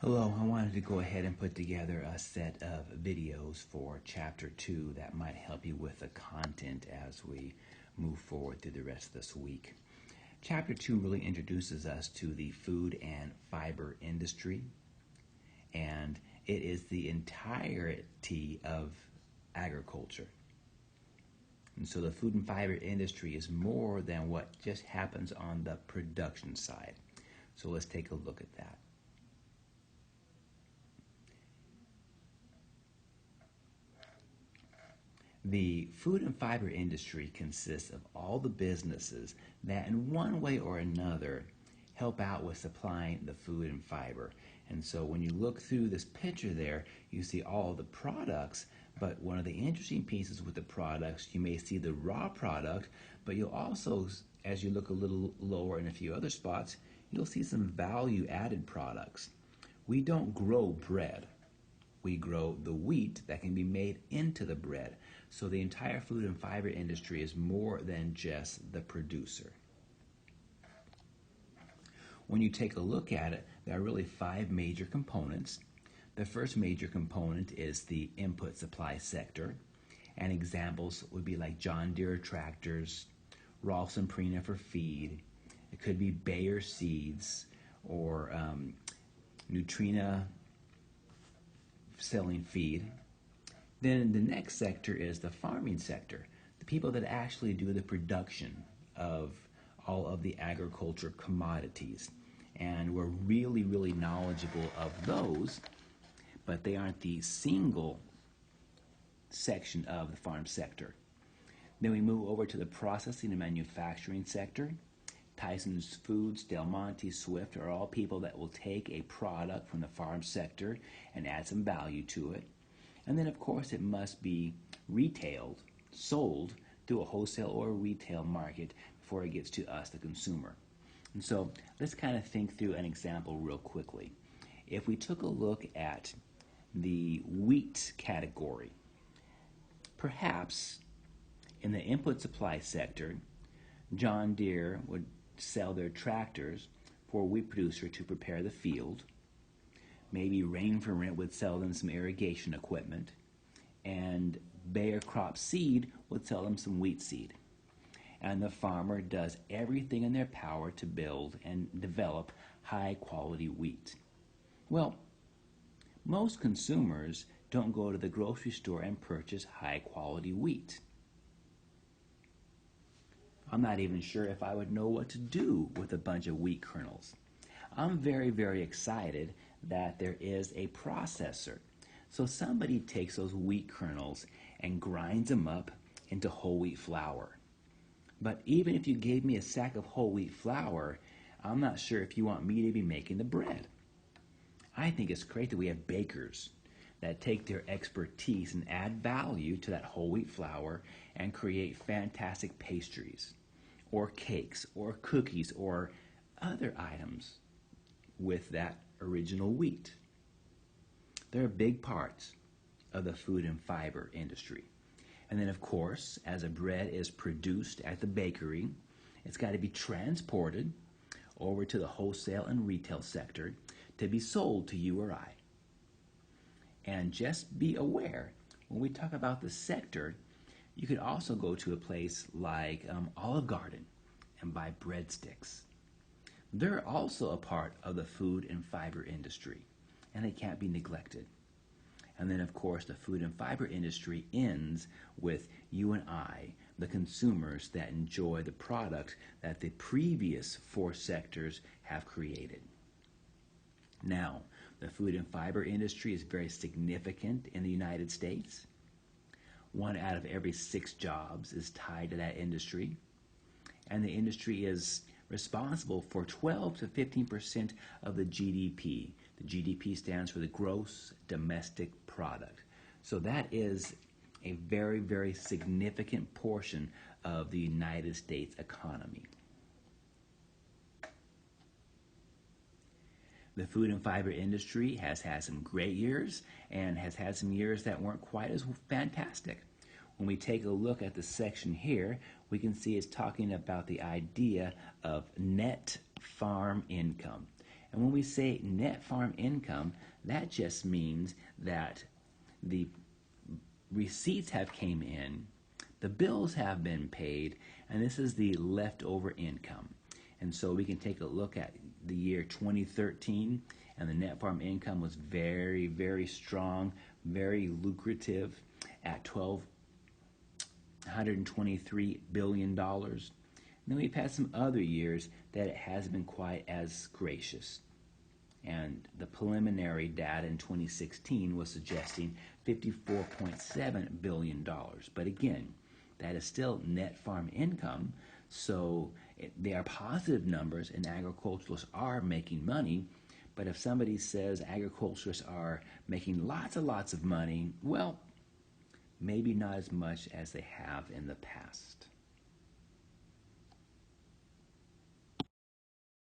Hello, I wanted to go ahead and put together a set of videos for Chapter 2 that might help you with the content as we move forward through the rest of this week. Chapter 2 really introduces us to the food and fiber industry, and it is the entirety of agriculture. And so the food and fiber industry is more than what just happens on the production side. So let's take a look at that. The food and fiber industry consists of all the businesses that in one way or another help out with supplying the food and fiber. And so when you look through this picture there, you see all the products, but one of the interesting pieces with the products, you may see the raw product, but you'll also, as you look a little lower in a few other spots, you'll see some value added products. We don't grow bread. We grow the wheat that can be made into the bread. So the entire food and fiber industry is more than just the producer. When you take a look at it, there are really 5 major components. The first major component is the input supply sector, and examples would be like John Deere tractors, Rolfs and Prina for feed. It could be Bayer seeds or Nutrina selling feed. Then the next sector is the farming sector, the people that actually do the production of all of the agriculture commodities. And we're really knowledgeable of those, but they aren't the single section of the farm sector. Then we move over to the processing and manufacturing sector. Tyson's Foods, Del Monte, Swift are all people that will take a product from the farm sector and add some value to it. And then, of course, it must be retailed, sold through a wholesale or a retail market before it gets to us, the consumer. And so let's kind of think through an example real quickly. If we took a look at the wheat category, perhaps in the input supply sector, John Deere would sell their tractors for a wheat producer to prepare the field. Maybe Rain for Rent would sell them some irrigation equipment, and Bayer Crop Seed would sell them some wheat seed. And the farmer does everything in their power to build and develop high quality wheat. Well, most consumers don't go to the grocery store and purchase high quality wheat. I'm not even sure if I would know what to do with a bunch of wheat kernels. I'm very excited that there is a processor. So somebody takes those wheat kernels and grinds them up into whole wheat flour. But even if you gave me a sack of whole wheat flour, I'm not sure if you want me to be making the bread. I think it's great that we have bakers that take their expertise and add value to that whole wheat flour and create fantastic pastries or cakes or cookies or other items with that original wheat. They're big parts of the food and fiber industry. And then, of course, as a bread is produced at the bakery, it's got to be transported over to the wholesale and retail sector to be sold to you or I. And just be aware, when we talk about the sector, you could also go to a place like Olive Garden and buy breadsticks. They're also a part of the food and fiber industry, and they can't be neglected. And then, of course, the food and fiber industry ends with you and I, the consumers that enjoy the product that the previous 4 sectors have created. Now, the food and fiber industry is very significant in the United States. 1 out of every 6 jobs is tied to that industry. And the industry is responsible for 12 to 15% of the GDP. The GDP stands for the gross domestic product. So that is a very significant portion of the United States economy. The food and fiber industry has had some great years and has had some years that weren't quite as fantastic. When we take a look at the section here, we can see it's talking about the idea of net farm income. And when we say net farm income, that just means that the receipts have came in, the bills have been paid, and this is the leftover income. And so we can take a look at the year 2013, and the net farm income was very, very strong, very lucrative at $1,223 billion. And then we've had some other years that it hasn't been quite as gracious. And the preliminary data in 2016 was suggesting $54.7 billion. But again, that is still net farm income, so they are positive numbers, and agriculturalists are making money. But if somebody says agriculturists are making lots and lots of money, well, maybe not as much as they have in the past.